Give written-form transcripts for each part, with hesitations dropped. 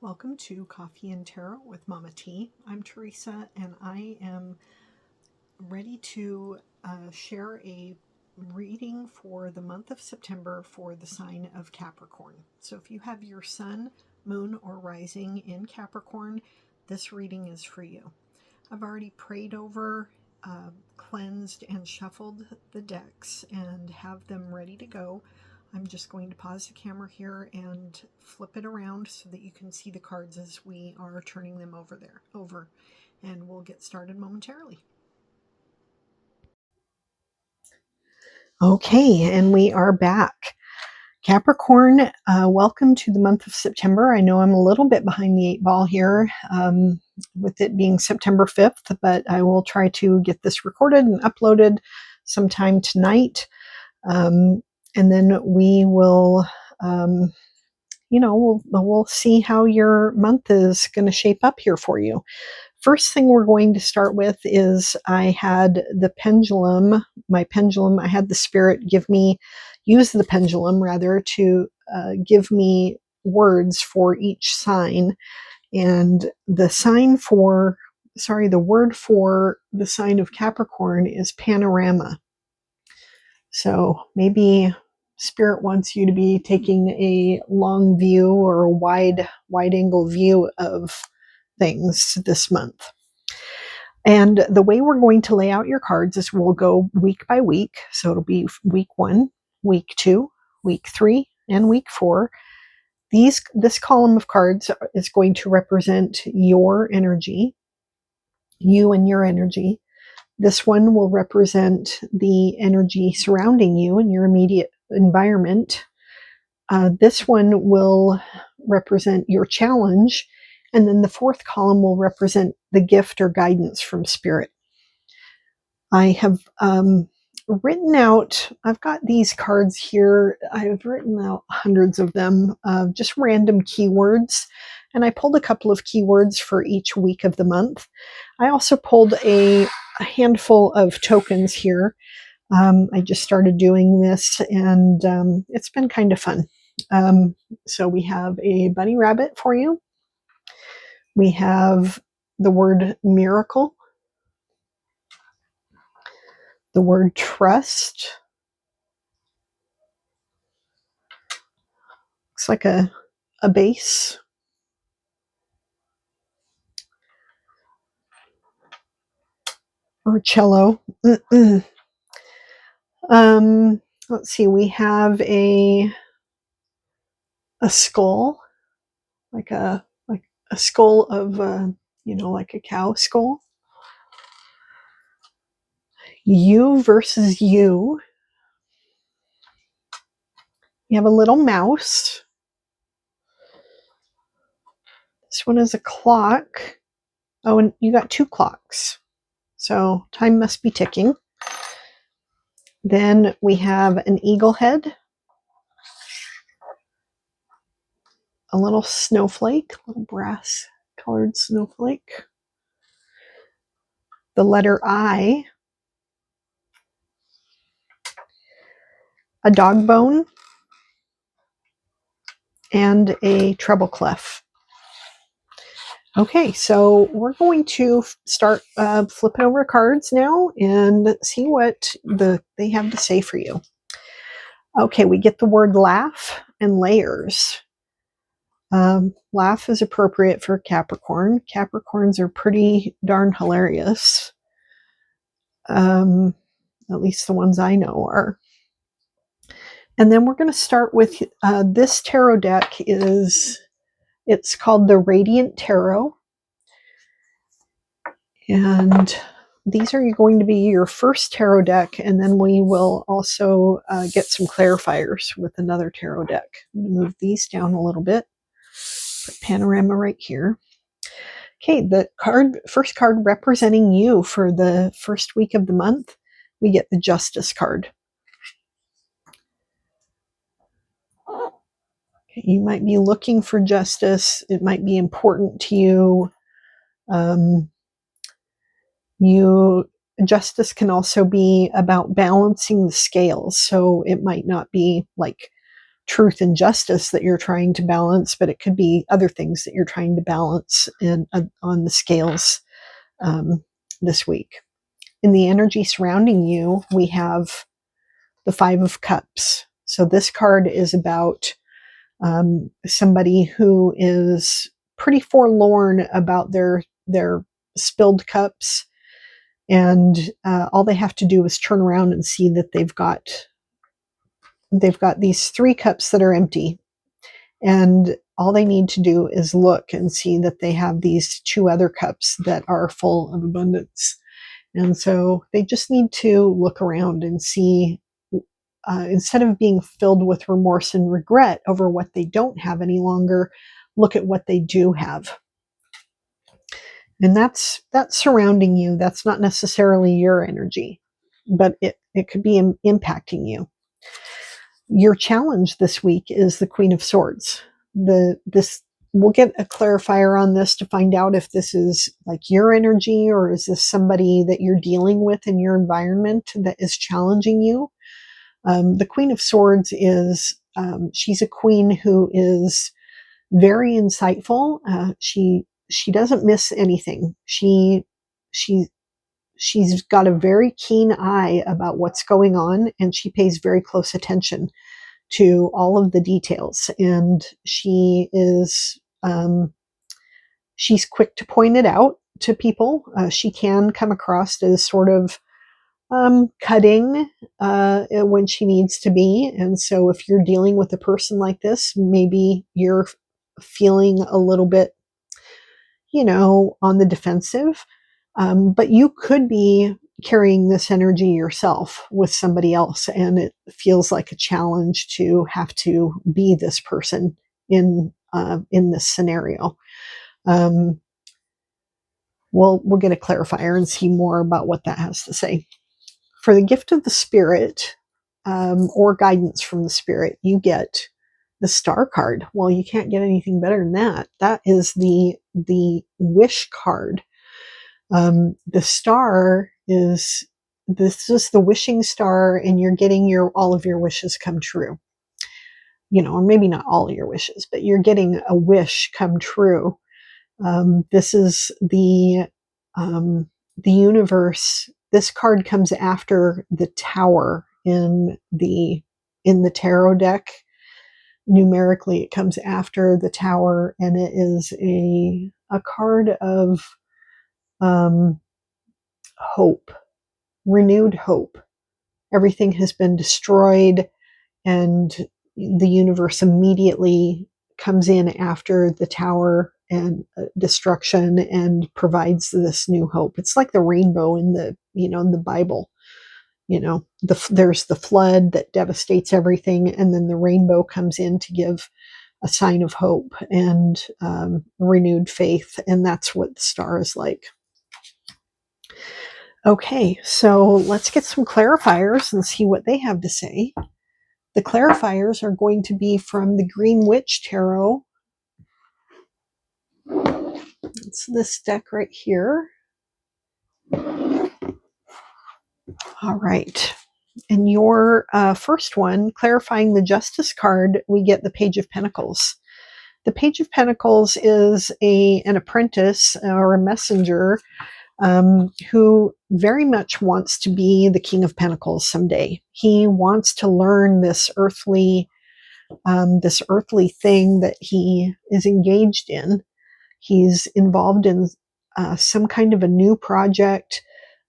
Welcome to Coffee and Tarot with Mama T. I'm Teresa, and I am ready to share a reading for the month of September for the sign of Capricorn. So if you have your sun, moon, or rising in Capricorn, this reading is for you. I've already prayed over, cleansed, and shuffled the decks and have them ready to go. I'm just going to pause the camera here and flip it around so that you can see the cards as we are turning them over, and we'll get started momentarily. Okay, and we are back. Capricorn, welcome to the month of September. I know I'm a little bit behind the 8 ball here with it being September 5th, but I will try to get this recorded and uploaded sometime tonight. And then we will, we'll see how your month is going to shape up here for you. First thing we're going to start with is I had the pendulum, I had the spirit use the pendulum rather to give me words for each sign. And the word for the sign of Capricorn is panorama. So maybe Spirit wants you to be taking a long view or a wide angle view of things this month. And the way we're going to lay out your cards is we'll go week by week. So it'll be week 1, week 2, week 3, and week 4. This column of cards is going to represent your energy, you and your energy. This one will represent the energy surrounding you and your immediate environment. This one will represent your challenge. And then the fourth column will represent the gift or guidance from Spirit. I have I've got these cards here. I've written out hundreds of them, just random keywords. And I pulled a couple of keywords for each week of the month. I also pulled a handful of tokens here. I just started doing this, and it's been kind of fun. So we have a bunny rabbit for you. We have the word miracle, the word trust. Looks like a bass. Or cello. Let's see, we have a skull, like a skull of like a cow skull. You versus you. You have a little mouse. This one is a clock. Oh, and you got 2 clocks. So time must be ticking. Then we have an eagle head, a little snowflake, a little brass colored snowflake, the letter I, a dog bone, and a treble clef. Okay, so we're going to start flipping over cards now and see what they have to say for you. Okay, we get the word laugh and layers. Laugh is appropriate for Capricorn. Capricorns are pretty darn hilarious. At least the ones I know are. And then we're going to start with this tarot deck. It's called the Radiant Tarot. And these are going to be your first tarot deck, and then we will also get some clarifiers with another tarot deck. I'm going to move these down a little bit. Put panorama right here. Okay, the first card representing you for the first week of the month, we get the Justice card. Okay, you might be looking for justice. It might be important to you. Justice can also be about balancing the scales. So it might not be like truth and justice that you're trying to balance, but it could be other things that you're trying to balance and on the scales this week. In the energy surrounding you, we have the Five of Cups. So this card is about somebody who is pretty forlorn about their spilled cups, and all they have to do is turn around and see that they've got these 3 cups that are empty, and all they need to do is look and see that they have these 2 other cups that are full of abundance. And so they just need to look around and see, instead of being filled with remorse and regret over what they don't have any longer, look at what they do have. And that's surrounding you. That's not necessarily your energy, but it could be impacting you. Your challenge this week is the Queen of Swords. We'll get a clarifier on this to find out if this is like your energy, or is this somebody that you're dealing with in your environment that is challenging you. The Queen of Swords is, she's a queen who is very insightful. She doesn't miss anything. She's got a very keen eye about what's going on, and she pays very close attention to all of the details. And she is, she's quick to point it out to people. She can come across as sort of cutting when she needs to be. And so if you're dealing with a person like this, maybe you're feeling a little bit, on the defensive. But you could be carrying this energy yourself with somebody else, and it feels like a challenge to have to be this person in this scenario. We'll get a clarifier and see more about what that has to say. For the gift of the Spirit, or guidance from the Spirit, you get the Star card. Well, you can't get anything better than that. That is the wish card. The star is the wishing star, and you're getting all of your wishes come true. Or maybe not all of your wishes, but you're getting a wish come true. This is the universe. This card comes after the Tower in the tarot deck. Numerically, it comes after the Tower, and it is a card of hope, renewed hope. Everything has been destroyed, and the universe immediately comes in after the Tower and destruction and provides this new hope. It's like the rainbow in the Bible. There's the flood that devastates everything, and then the rainbow comes in to give a sign of hope and renewed faith, and that's what the star is like. Okay, so let's get some clarifiers and see what they have to say. The clarifiers are going to be from the Green Witch Tarot. It's this deck right here. All right. And your first one, clarifying the Justice card, we get the Page of Pentacles. The Page of Pentacles is an apprentice or a messenger who very much wants to be the King of Pentacles someday. He wants to learn this earthly thing that he is engaged in. He's involved in some kind of a new project,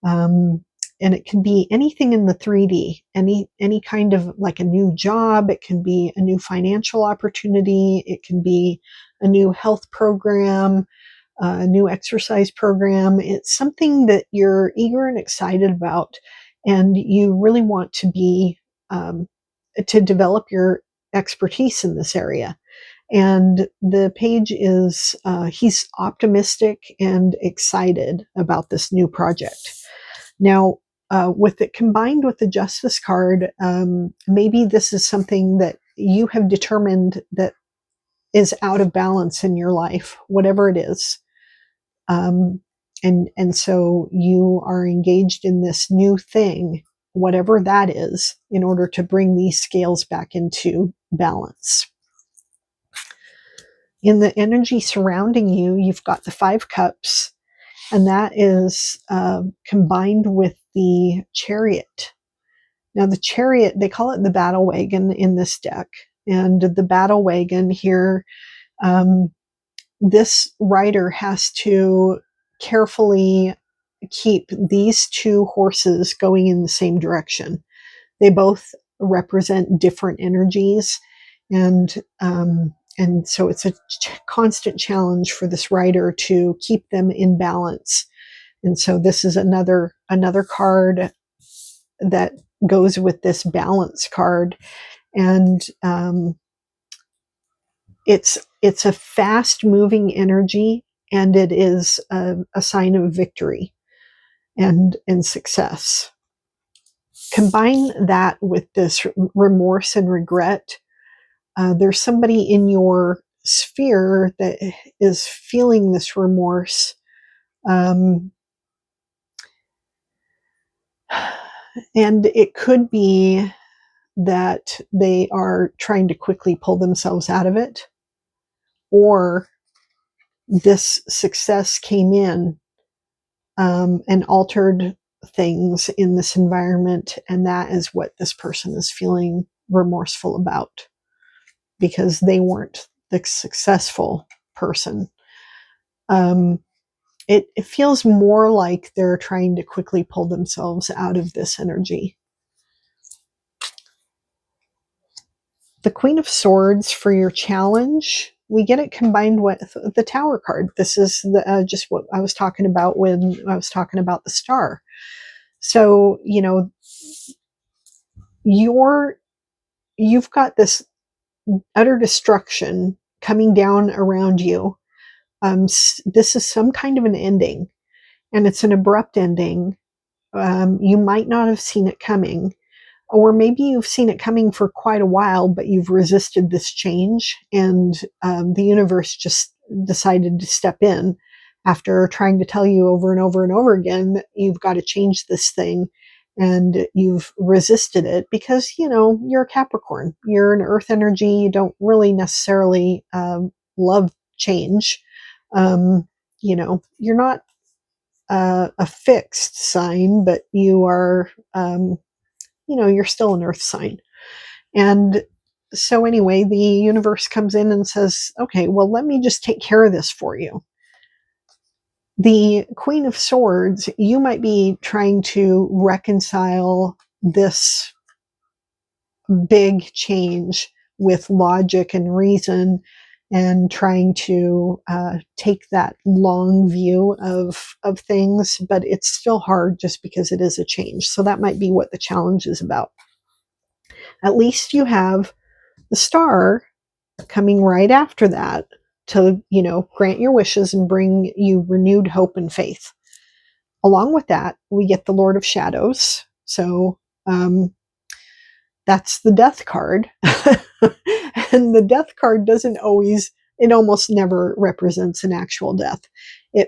and it can be anything in the 3D, any kind of like a new job. It can be a new financial opportunity. It can be a new health program, a new exercise program. It's something that you're eager and excited about, and you really want to be to develop your expertise in this area. And the page is he's optimistic and excited about this new project. Now, with it combined with the Justice card, maybe this is something that you have determined that is out of balance in your life, whatever it is. And so you are engaged in this new thing, whatever that is, in order to bring these scales back into balance. In the energy surrounding you, you've got the 5 cups, and that is combined with the chariot. Now, the chariot, they call it the battle wagon in this deck. And the battle wagon here, this rider has to carefully keep these 2 horses going in the same direction. They both represent different energies, and so it's a constant challenge for this rider to keep them in balance. And so this is another card that goes with this balance card, and it's a fast moving energy, and it is a sign of victory and success. Combine that with this remorse and regret. There's somebody in your sphere that is feeling this remorse. And it could be that they are trying to quickly pull themselves out of it, or this success came in and altered things in this environment, and that is what this person is feeling remorseful about, because they weren't the successful person. It feels more like they're trying to quickly pull themselves out of this energy. The Queen of Swords for your challenge, we get it combined with the Tower card. This is just what I was talking about when I was talking about the star. So, you've got this utter destruction coming down around you. This is some kind of an ending, and it's an abrupt ending. You might not have seen it coming, or maybe you've seen it coming for quite a while, but you've resisted this change, and the universe just decided to step in after trying to tell you over and over and over again, you've got to change this thing, and you've resisted it because, you're a Capricorn. You're an earth energy. You don't really necessarily love change. You're not a fixed sign, but you are, you're still an earth sign. And so anyway, the universe comes in and says, okay, well, let me just take care of this for you. The Queen of Swords, you might be trying to reconcile this big change with logic and reason, and trying to take that long view of things, but it's still hard just because it is a change. So that might be what the challenge is about. At least you have the star coming right after that to, grant your wishes and bring you renewed hope and faith. Along with that, we get the Lord of Shadows. So that's the Death card. And the Death card it almost never represents an actual death.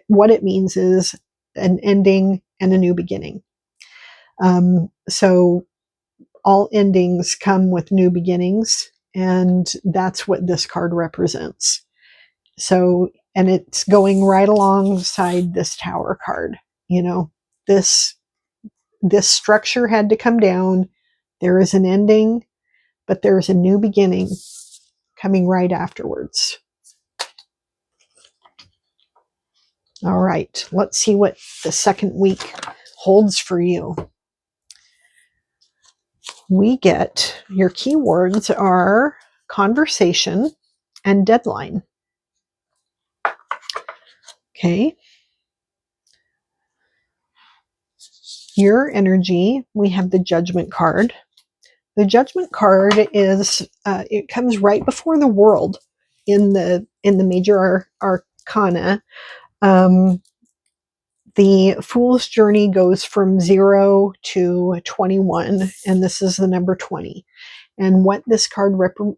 What it means is an ending and a new beginning. So all endings come with new beginnings, and that's what this card represents. So, and it's going right alongside this Tower card. This structure had to come down. There is an ending, but there's a new beginning coming right afterwards. All right, let's see what the second week holds for you. We get your keywords are conversation and deadline. Okay. Your energy, we have the Judgment card. The Judgment card is it comes right before the World in the major arcana. The Fool's Journey goes from 0 to 21, and this is the number 20. And what this card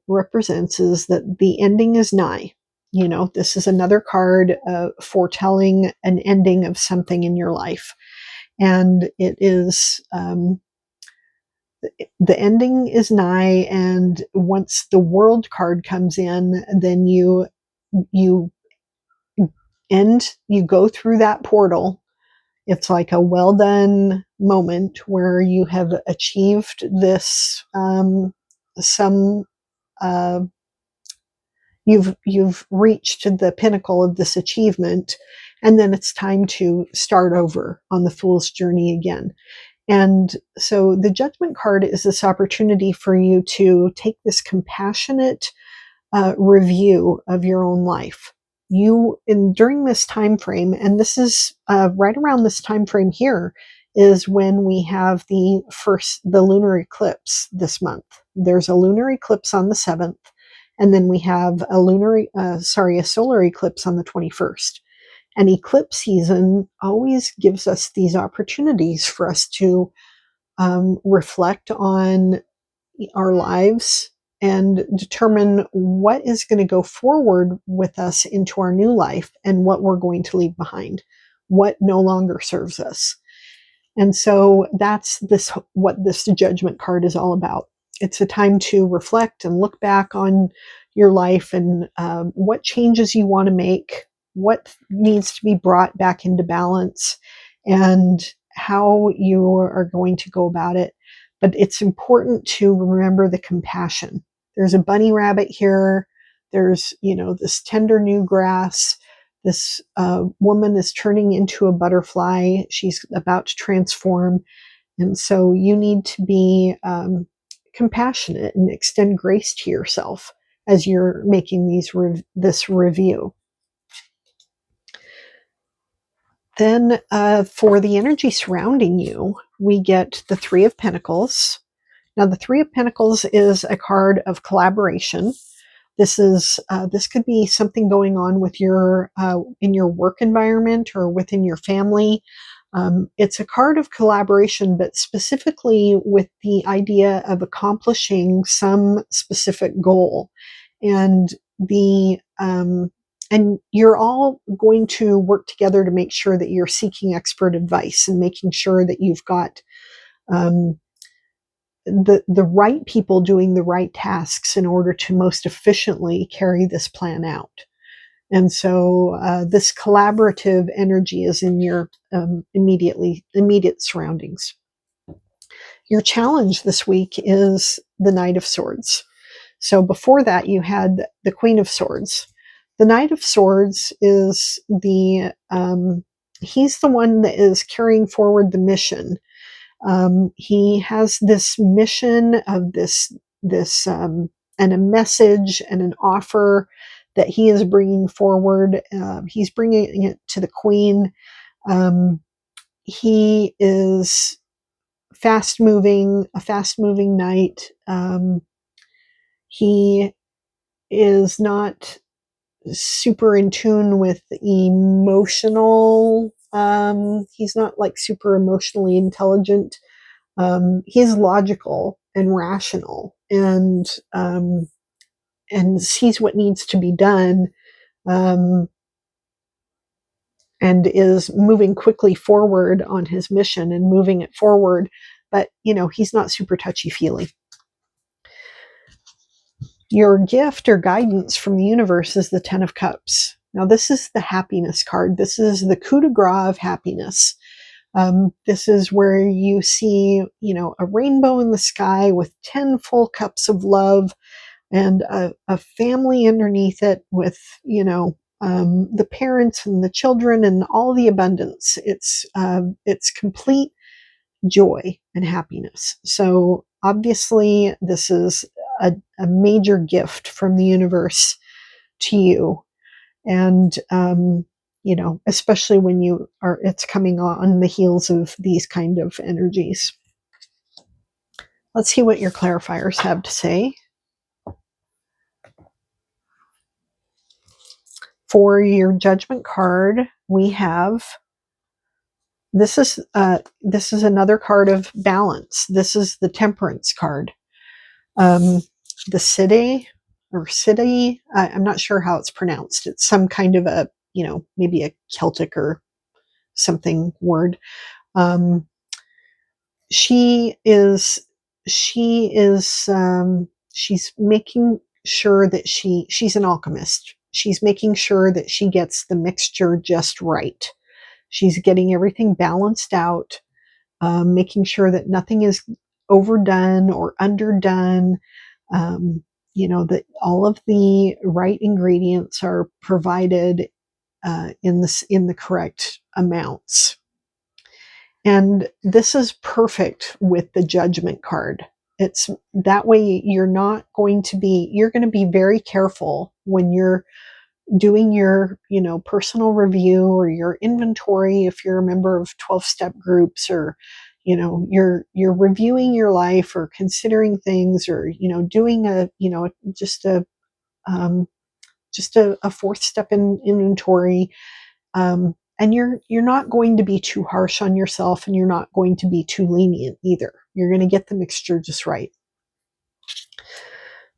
represents is that the ending is nigh. This is another card foretelling an ending of something in your life. And it is the ending is nigh, and once the World card comes in, then you you go through that portal. It's like a well done moment where you have achieved this, some uh, you've reached the pinnacle of this achievement, and then it's time to start over on the fool's journey again. And so the judgment card is this opportunity for you to take this compassionate review of your own life. You, in during this time frame, and this is right around this time frame here, is when we have the lunar eclipse this month. There's a lunar eclipse on the 7th, and then we have a solar eclipse on the 21st. And eclipse season always gives us these opportunities for us to reflect on our lives and determine what is going to go forward with us into our new life and what we're going to leave behind, what no longer serves us. And so that's what this judgment card is all about. It's a time to reflect and look back on your life and what changes you want to make, what needs to be brought back into balance, and how you are going to go about it. But it's important to remember the compassion. There's a bunny rabbit here. There's, this tender new grass. This woman is turning into a butterfly. She's about to transform. And so you need to be compassionate and extend grace to yourself as you're making this review. Then for the energy surrounding you, we get the Three of Pentacles. Now, the Three of Pentacles is a card of collaboration. This could be something going on with in your work environment or within your family. It's a card of collaboration, but specifically with the idea of accomplishing some specific goal, and and you're all going to work together to make sure that you're seeking expert advice and making sure that you've got the right people doing the right tasks in order to most efficiently carry this plan out. And so this collaborative energy is in your immediate surroundings. Your challenge this week is the Knight of Swords. So before that, you had the Queen of Swords. The Knight of Swords is he's the one that is carrying forward the mission. He has this mission of this and a message and an offer that he is bringing forward. He's bringing it to the Queen. He is a fast moving knight. He is not super in tune with emotional. He's not like super emotionally intelligent. He's logical and rational, and sees what needs to be done, and is moving quickly forward on his mission and moving it forward. But he's not super touchy-feely. Your gift or guidance from the universe is the Ten of Cups. Now, this is the happiness card. This is the coup de grace of happiness. This is where you see, a rainbow in the sky with 10 full cups of love, and a family underneath it with, the parents and the children and all the abundance. It's complete joy and happiness. So obviously, this is a major gift from the universe to you. And, especially when it's coming on the heels of these kind of energies. Let's see what your clarifiers have to say. For your judgment card, we have, this is another card of balance. This is the Temperance card. The City, I'm not sure how it's pronounced. It's some kind of a, maybe a Celtic or something word. She is she is she's making sure that she's an alchemist. She's making sure that she gets the mixture just right. She's getting everything balanced out, making sure that nothing is overdone or underdone. Um, that all of the right ingredients are provided in the correct amounts. And this is perfect with the judgment card. It's that way you're going to be very careful when you're doing your, personal review or your inventory if you're a member of 12-step groups, or you're reviewing your life or considering things, or doing a, um, a fourth step in inventory. And you're not going to be too harsh on yourself, and you're not going to be too lenient either. You're going to get the mixture just right.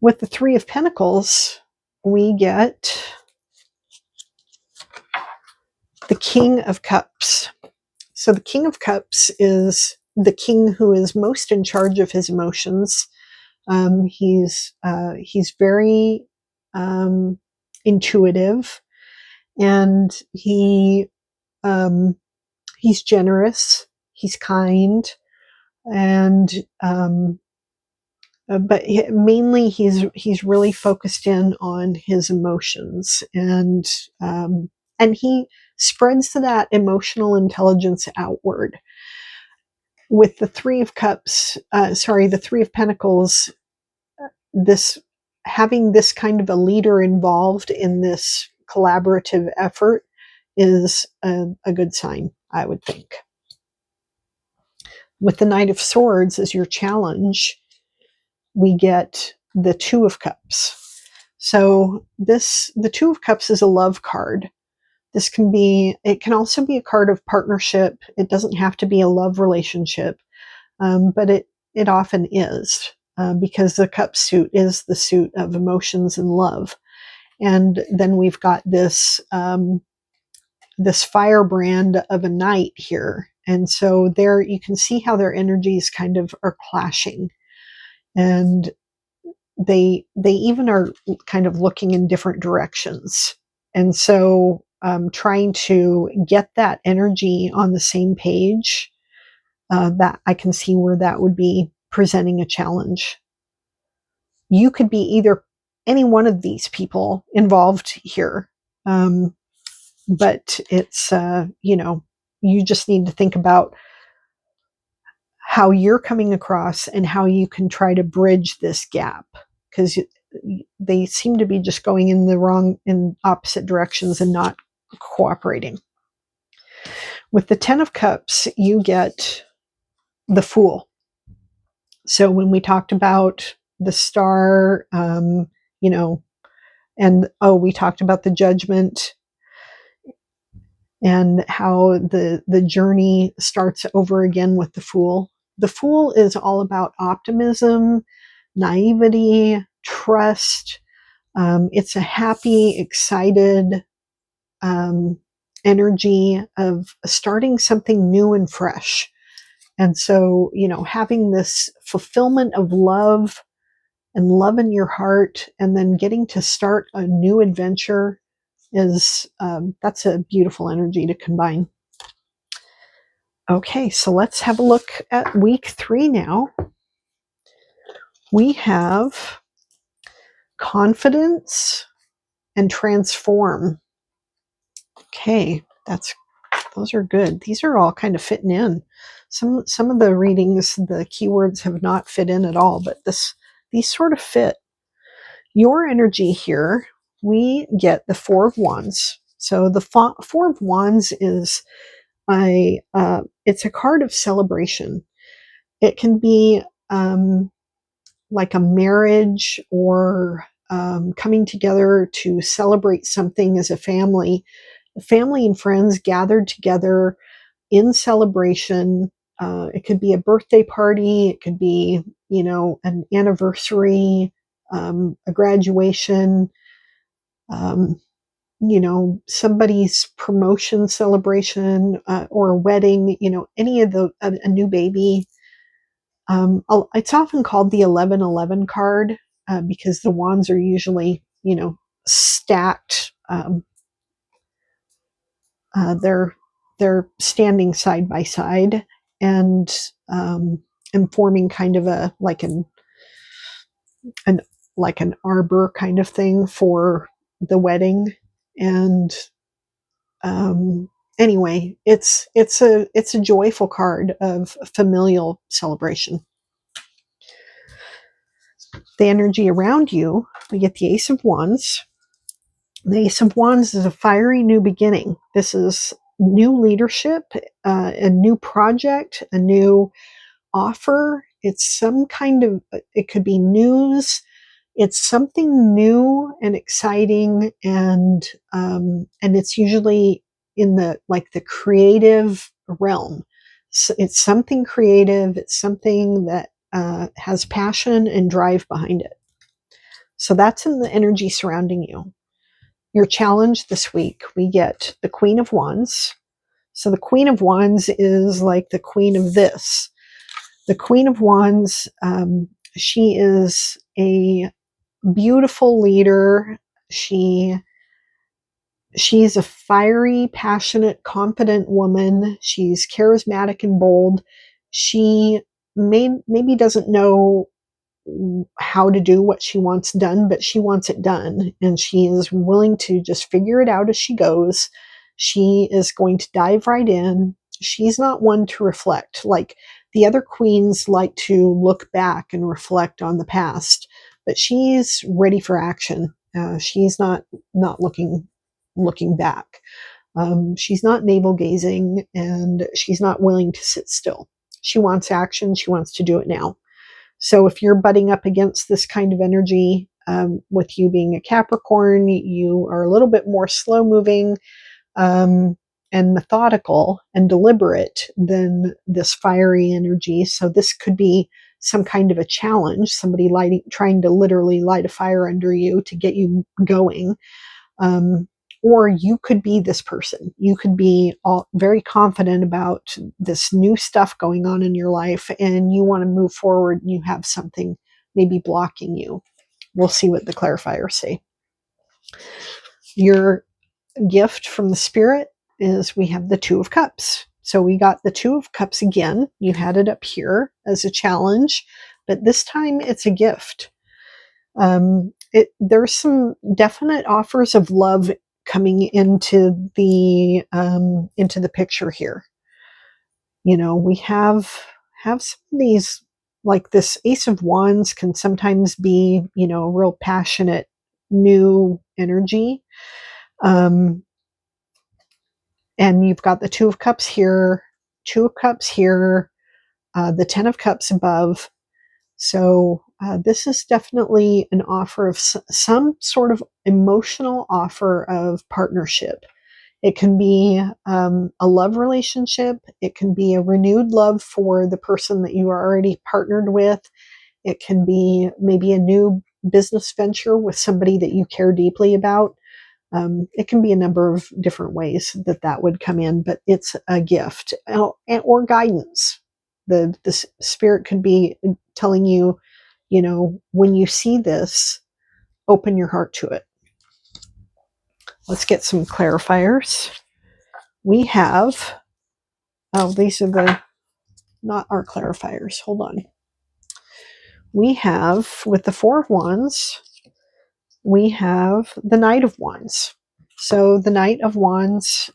With the Three of Pentacles, we get the King of Cups. So the King of Cups is the king who is most in charge of his emotions. He's very intuitive, and he's generous, he's kind, and but mainly he's really focused in on his emotions, and he spreads that emotional intelligence outward. With the Three of Cups, the Three of Pentacles, this having this kind of a leader involved in this collaborative effort is a good sign, I would think. With the Knight of Swords as your challenge, we get the Two of Cups. So the Two of Cups is a love card. It can also be a card of partnership. It doesn't have to be a love relationship, but it often is, because the cup suit is the suit of emotions and love. And then we've got this firebrand of a knight here. And so there you can see how their energies kind of are clashing. And they even are kind of looking in different directions. And so trying to get that energy on the same page, that I can see where that would be presenting a challenge. You could be either any one of these people involved here. But it's, you just need to think about how you're coming across and how you can try to bridge this gap, because they seem to be just going in opposite directions and not cooperating. With the Ten of Cups, you get the Fool. So when we talked about the Star, we talked about the Judgment and how the journey starts over again with the Fool. The Fool is all about optimism, naivety, trust. It's a happy, excited energy of starting something new and fresh. And so, having this fulfillment of love and love in your heart, and then getting to start a new adventure that's a beautiful energy to combine. Okay, so let's have a look at week 3 now. We have confidence and transform. Okay, those are good. These are all kind of fitting in. Some of the readings, the keywords have not fit in at all, but these sort of fit. Your energy here, we get the Four of Wands. So the Four of Wands is it's a card of celebration. It can be like a marriage, or coming together to celebrate something as a family. Family and friends gathered together in celebration. It could be a birthday party. It could be, an anniversary, a graduation, somebody's promotion celebration, or a wedding, any of a new baby. It's often called the 1111 card because the wands are usually, stacked. They're standing side by side and and forming kind of a an like an arbor kind of thing for the wedding. And anyway, it's a joyful card of familial celebration. The energy around you, we get the Ace of Wands. The Ace of Wands is a fiery new beginning. This is new leadership, a new project, a new offer. It's some kind of, it could be news. It's something new and exciting, and it's usually in the creative realm. So it's something creative. It's something that has passion and drive behind it. So that's in the energy surrounding you. Your challenge this week, we get the Queen of Wands. So the Queen of Wands is like the queen of this. The Queen of Wands, she is a beautiful leader. She's a fiery, passionate, confident woman. She's charismatic and bold. She maybe doesn't know how to do what she wants done, but she wants it done, and she is willing to just figure it out as she goes. She is going to dive right in. She's not one to reflect. Like the other queens like to look back and reflect on the past, but she's ready for action. She's not looking back. She's not navel gazing, and she's not willing to sit still. She wants action. She wants to do it now. So if you're butting up against this kind of energy, with you being a Capricorn, you are a little bit more slow moving, and methodical and deliberate than this fiery energy. So this could be some kind of a challenge, somebody trying to literally light a fire under you to get you going. Or you could be this person. You could be very confident about this new stuff going on in your life, and you want to move forward, and you have something maybe blocking you. We'll see what the clarifiers say. Your gift from the spirit is we have the Two of Cups. So we got the Two of Cups again. You had it up here as a challenge, but this time it's a gift. There's some definite offers of love coming into the picture here. We have some of these, like this Ace of Wands can sometimes be, real passionate, new energy. And you've got the Two of Cups here, Two of Cups here, the Ten of Cups above. So this is definitely an offer of some sort of emotional offer of partnership. It can be a love relationship. It can be a renewed love for the person that you are already partnered with. It can be maybe a new business venture with somebody that you care deeply about. It can be a number of different ways that would come in, but it's a gift or guidance. The spirit could be telling you, when you see this, open your heart to it. Let's get some clarifiers. We have, these are not our clarifiers. Hold on. We have, with the Four of Wands, we have the Knight of Wands. So the Knight of Wands,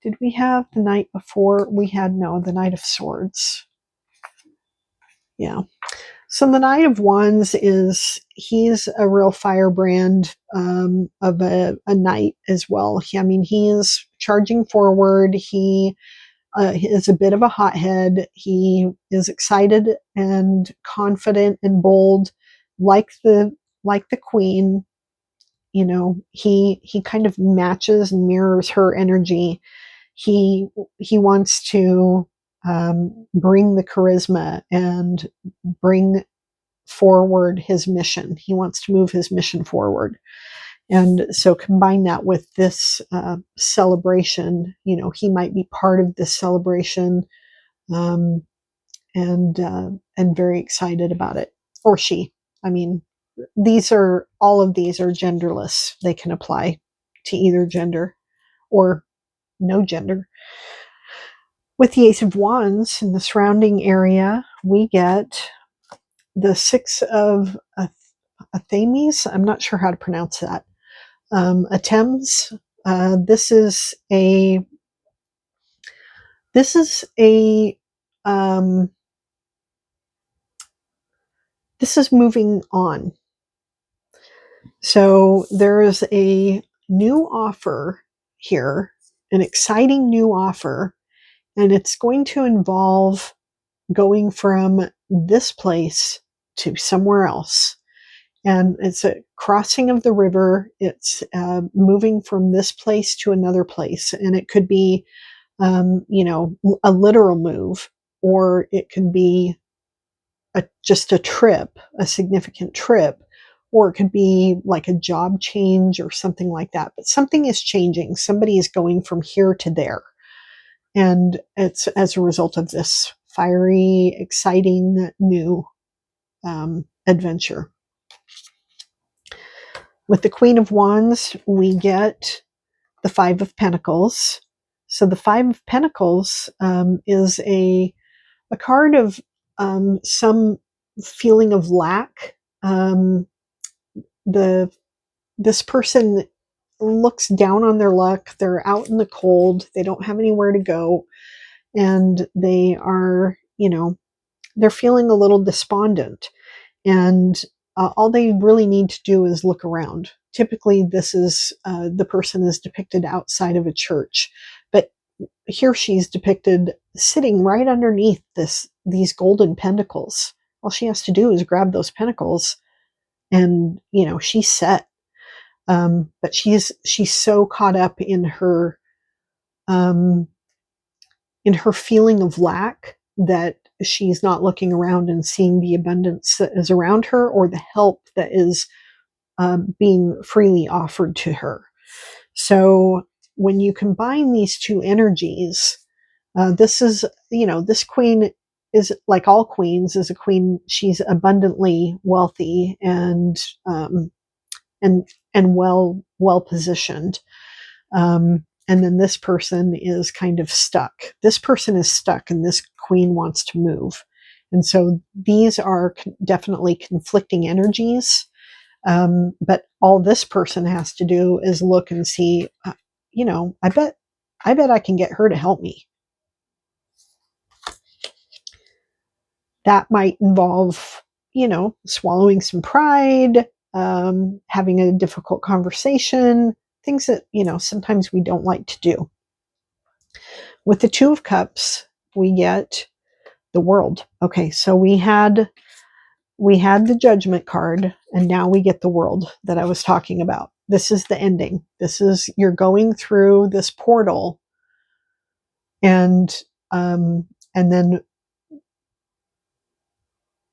did we have the Knight before? We had, no, the Knight of Swords. Yeah. So the Knight of Wands he's a real firebrand of a knight as well. He is charging forward. He is a bit of a hothead. He is excited and confident and bold, like the queen. He kind of matches and mirrors her energy. He wants to bring the charisma and bring forward his mission. He wants to move his mission forward. And so combine that with this celebration. He might be part of this celebration. and very excited about it. Or she. I mean, all of these are genderless. They can apply to either gender or no gender. With the Ace of Wands in the surrounding area, we get the Six of Athames. I'm not sure how to pronounce that. Attempts. This is a um, this is moving on. So there is a new offer here, an exciting new offer, and it's going to involve going from this place to somewhere else. And it's a crossing of the river. It's moving from this place to another place. And it could be, a literal move, or it could be just a trip, a significant trip, or it could be like a job change or something like that. But something is changing. Somebody is going from here to there. And it's as a result of this fiery, exciting new adventure. With the Queen of Wands, we get the Five of Pentacles. So the Five of Pentacles is a card of some feeling of lack. This person looks down on their luck. They're out in the cold. They don't have anywhere to go, and they are, they're feeling a little despondent. And all they really need to do is look around. Typically, this is the person is depicted outside of a church, but here she's depicted sitting right underneath these golden pentacles. All she has to do is grab those pentacles, and she's set. But she's so caught up in her feeling of lack that she's not looking around and seeing the abundance that is around her, or the help that is being freely offered to her. So when you combine these two energies, this queen is, like all queens, is a queen. She's abundantly wealthy and well positioned. And then this person is kind of stuck. This person is stuck, and this queen wants to move. And so these are definitely conflicting energies. But all this person has to do is look and see, I bet I can get her to help me. That might involve, swallowing some pride, having a difficult conversation, things that, sometimes we don't like to do. With the Two of Cups, we get the World. Okay, so we had the Judgment card, and now we get the World that I was talking about. This is the ending. This is, you're going through this portal, and then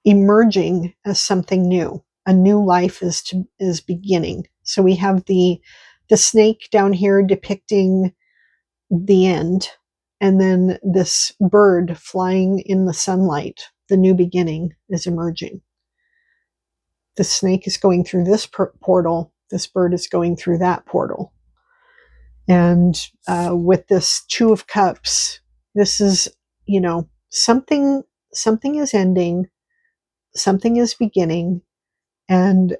emerging as something new. A new life is beginning. So we have the snake down here depicting the end, and then this bird flying in the sunlight. The new beginning is emerging. The snake is going through this portal. This bird is going through that portal. And with this Two of Cups, this is, something is ending, something is beginning, and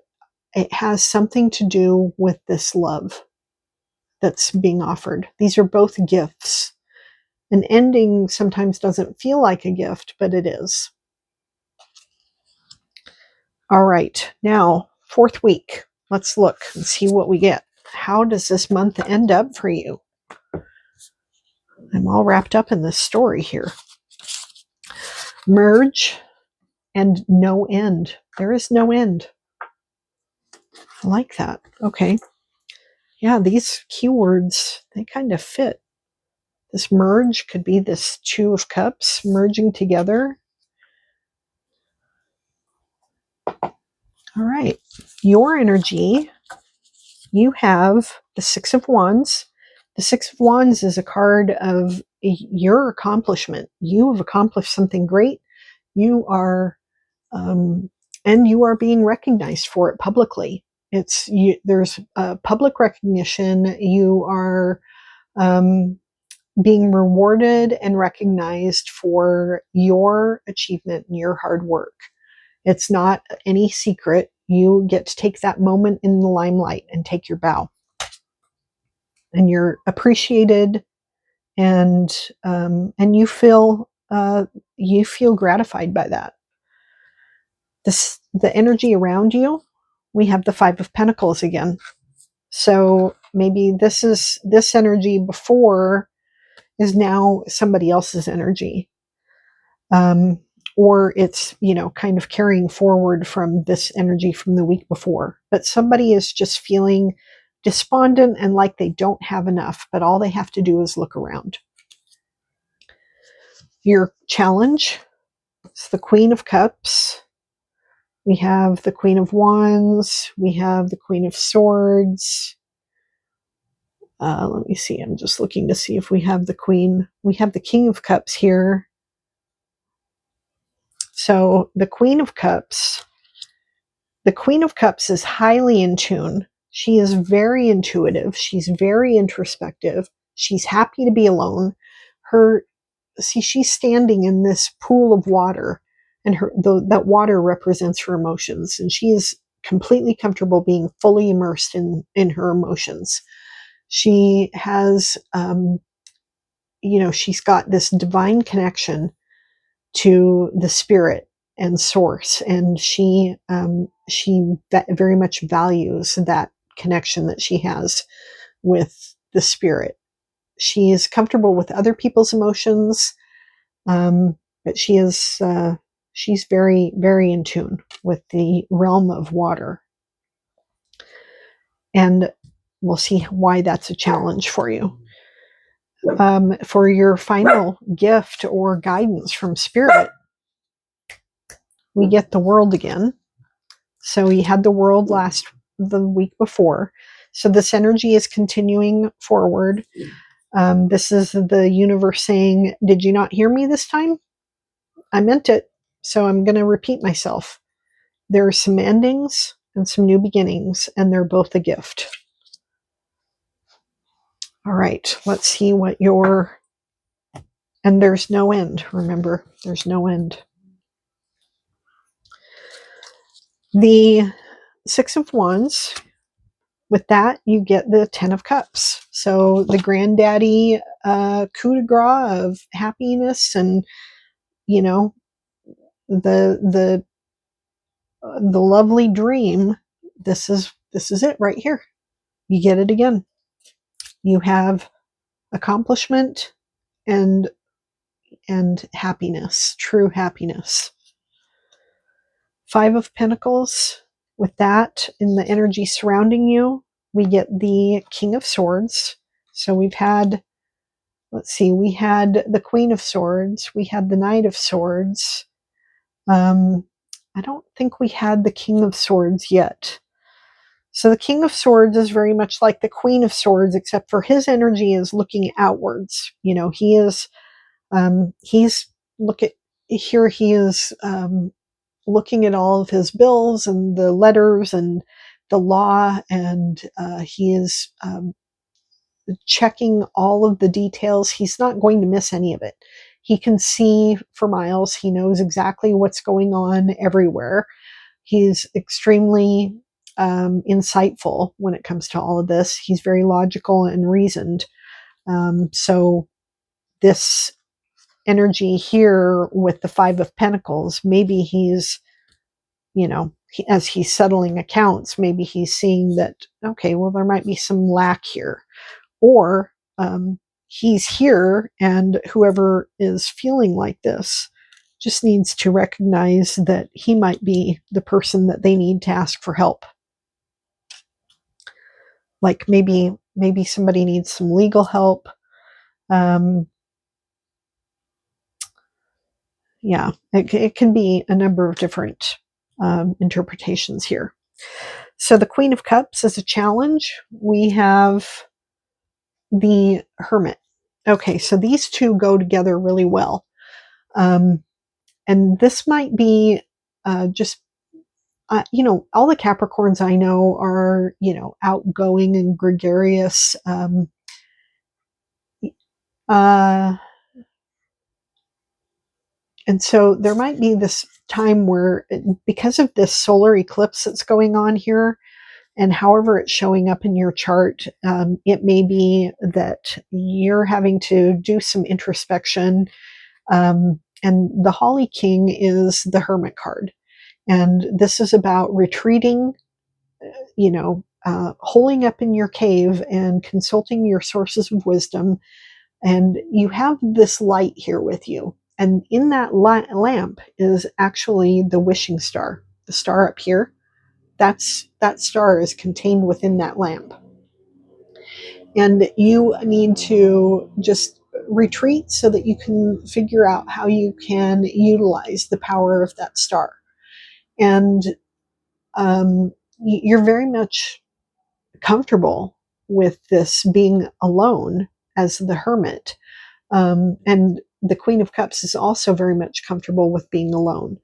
it has something to do with this love that's being offered. These are both gifts. An ending sometimes doesn't feel like a gift, but it is. All right, now, 4th week. Let's look and see what we get. How does this month end up for you? I'm all wrapped up in this story here. Merge and no end. There is no end. I like that. Okay. Yeah, these keywords, they kind of fit. This merge could be this Two of Cups merging together. All right. Your energy, you have the Six of Wands. The Six of Wands is a card of your accomplishment. You have accomplished something great. You are, and you are being recognized for it publicly. There's public recognition. You are being rewarded and recognized for your achievement and your hard work. It's not any secret. You get to take that moment in the limelight and take your bow. And you're appreciated, and you feel gratified by that. The energy around you, we have the Five of Pentacles again. So maybe this energy before is now somebody else's energy. Or it's, kind of carrying forward from this energy from the week before. But somebody is just feeling despondent and like they don't have enough, but all they have to do is look around. Your challenge is the Queen of Cups. We have the Queen of Wands. We have the Queen of Swords. Let me see. I'm just looking to see if we have the Queen. We have the King of Cups here. So the Queen of Cups is highly in tune. She is very intuitive. She's very introspective. She's happy to be alone. She's standing in this pool of water, and that water represents her emotions, and she is completely comfortable being fully immersed in her emotions. She has, she's got this divine connection to the spirit and source, and she very much values that connection that she has with the spirit. She is comfortable with other people's emotions, but she's very, very in tune with the realm of water. And we'll see why that's a challenge for you. For your final gift or guidance from spirit, we get the World again. So we had the World the week before. So this energy is continuing forward. This is the universe saying, did you not hear me this time? I meant it. So I'm going to repeat myself. There are some endings and some new beginnings, and they're both a gift. All right, let's see what and there's no end. Remember, there's no end. The Six of Wands, with that, you get the Ten of Cups. So the granddaddy coup de grace of happiness, and the lovely dream. This is it right here. You get it again. You have accomplishment and happiness, true happiness. Five of Pentacles. With that, in the energy surrounding you, we get the King of Swords. So we had the Queen of Swords, we had the Knight of Swords. I don't think we had the King of Swords yet. So the King of Swords is very much like the Queen of Swords, except for his energy is looking outwards. He is, he is looking at all of his bills and the letters and the law, and he is checking all of the details. He's not going to miss any of it. He can see for miles. He knows exactly what's going on everywhere. He's extremely insightful when it comes to all of this. He's very logical and reasoned. So this energy here with the Five of Pentacles, maybe he's, as he's settling accounts, maybe he's seeing that, okay, well, there might be some lack here. Or he's here, and whoever is feeling like this just needs to recognize that he might be the person that they need to ask for help. Like maybe somebody needs some legal help. Yeah, it can be a number of different interpretations here. So the Queen of Cups is a challenge. We have the Hermit. Okay, so these two go together really well. And this might be just, all the Capricorns I know are, outgoing and gregarious. Uh, and so there might be this time where, because of this solar eclipse that's going on here, and however it's showing up in your chart, it may be that you're having to do some introspection. And the Holly King is the Hermit card. And this is about retreating, holing up in your cave and consulting your sources of wisdom. And you have this light here with you. And in that lamp is actually the wishing star, the star up here. That star is contained within that lamp. And you need to just retreat so that you can figure out how you can utilize the power of that star. And you're very much comfortable with this being alone as the hermit. And the Queen of Cups is also very much comfortable with being alone.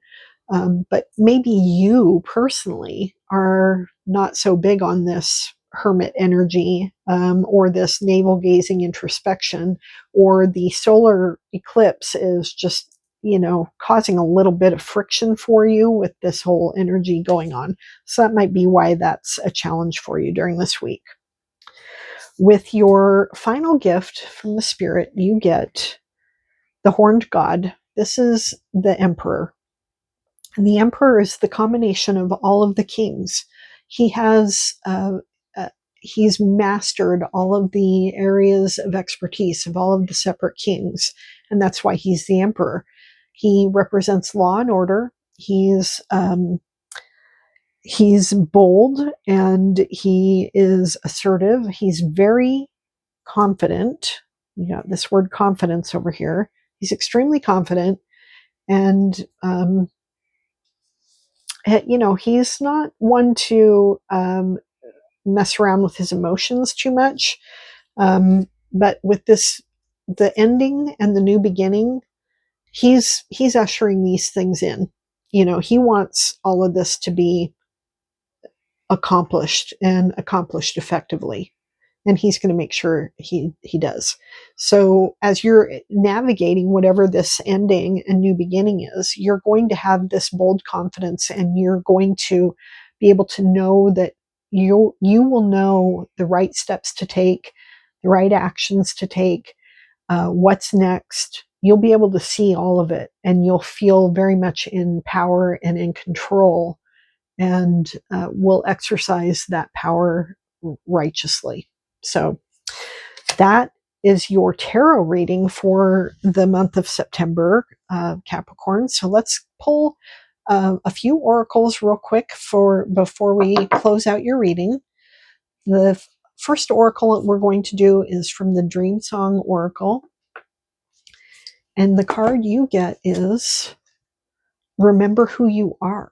But maybe you personally are not so big on this hermit energy, or this navel gazing introspection, or the solar eclipse is just, causing a little bit of friction for you with this whole energy going on. So that might be why that's a challenge for you during this week. With your final gift from the spirit, you get the horned god. This is the emperor. And the emperor is the combination of all of the kings. He has he's mastered all of the areas of expertise of all of the separate kings, and that's why he's the emperor. He represents law and order. He's bold and he is assertive. He's very confident. You got this word confidence over here. He's extremely confident, and he's not one to mess around with his emotions too much. But with the ending and the new beginning, he's ushering these things in. He wants all of this to be accomplished and accomplished effectively. And he's going to make sure he does. So as you're navigating whatever this ending and new beginning is, you're going to have this bold confidence, and you're going to be able to know that you will know the right steps to take, the right actions to take, what's next. You'll be able to see all of it, and you'll feel very much in power and in control, and will exercise that power righteously. So that is your tarot reading for the month of September, Capricorn. So let's pull a few oracles real quick before we close out your reading. The first oracle that we're going to do is from the Dream Song Oracle. And the card you get is Remember Who You Are.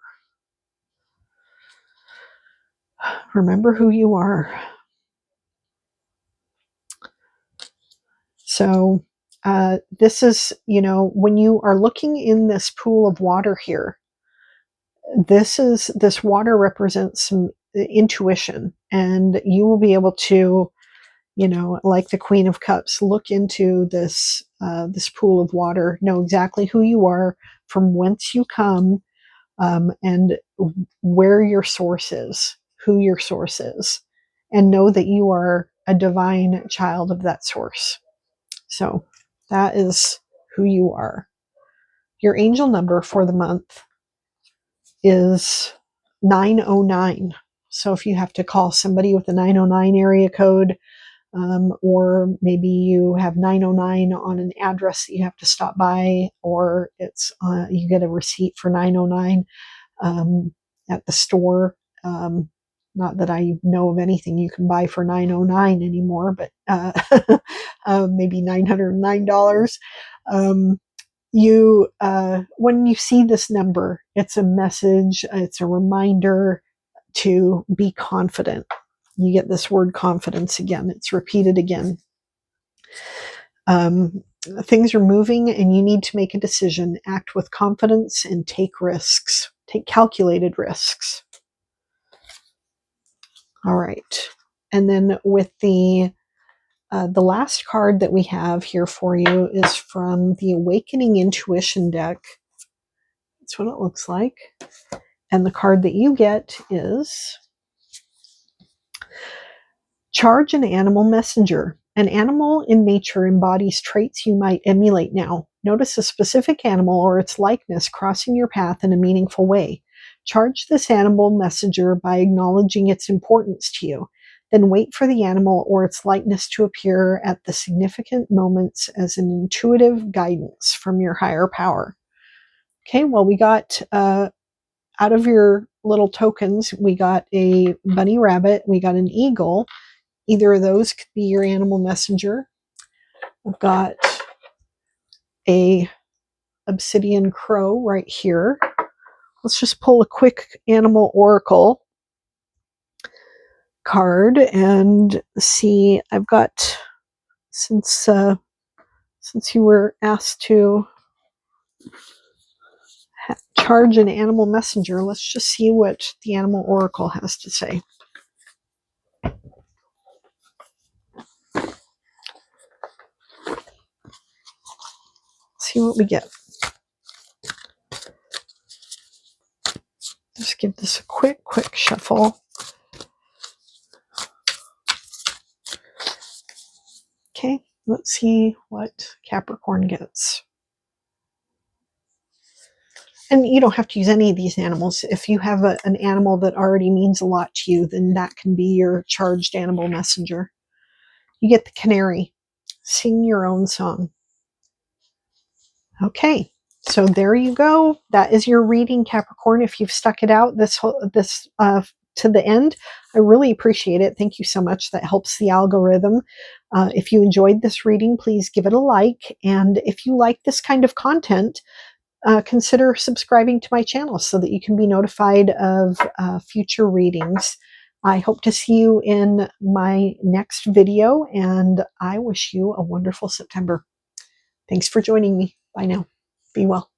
Remember who you are. So this is, when you are looking in this pool of water here, this water represents some intuition, and you will be able to, like the Queen of Cups, look into this pool of water, know exactly who you are, from whence you come, and where your source is, who your source is, and know that you are a divine child of that source. So that is who you are. Your angel number for the month is 909. So if you have to call somebody with a 909 area code, or maybe you have 909 on an address that you have to stop by, or it's you get a receipt for 909 at the store. Not that I know of anything you can buy for 909 anymore, but maybe $909. When you see this number, it's a message, it's a reminder to be confident. You get this word confidence again, it's repeated again. things are moving and you need to make a decision. Act with confidence and take risks. Take calculated risks. All right. And then with the last card that we have here for you is from the Awakening Intuition deck. That's what it looks like. And the card that you get is Charge an Animal Messenger. An animal in nature embodies traits you might emulate now. Notice a specific animal or its likeness crossing your path in a meaningful way. Charge this animal messenger by acknowledging its importance to you. Then wait for the animal or its likeness to appear at the significant moments as an intuitive guidance from your higher power. Okay, well, we got out of your little tokens, we got a bunny rabbit, we got an eagle. Either of those could be your animal messenger. I've got a obsidian crow right here. Let's just pull a quick animal oracle card and see. I've got, since you were asked to charge an animal messenger, let's just see what the animal oracle has to say. See what we get. Just give this a quick shuffle. Okay, let's see what Capricorn gets. And you don't have to use any of these animals. If you have an animal that already means a lot to you, then that can be your charged animal messenger. You get the canary. Sing your own song. Okay, so there you go. That is your reading, Capricorn. If you've stuck it out this to the end, I really appreciate it. Thank you so much. That helps the algorithm. If you enjoyed this reading, please give it a like. And if you like this kind of content, consider subscribing to my channel so that you can be notified of future readings. I hope to see you in my next video, and I wish you a wonderful September. Thanks for joining me. Bye now. Be well.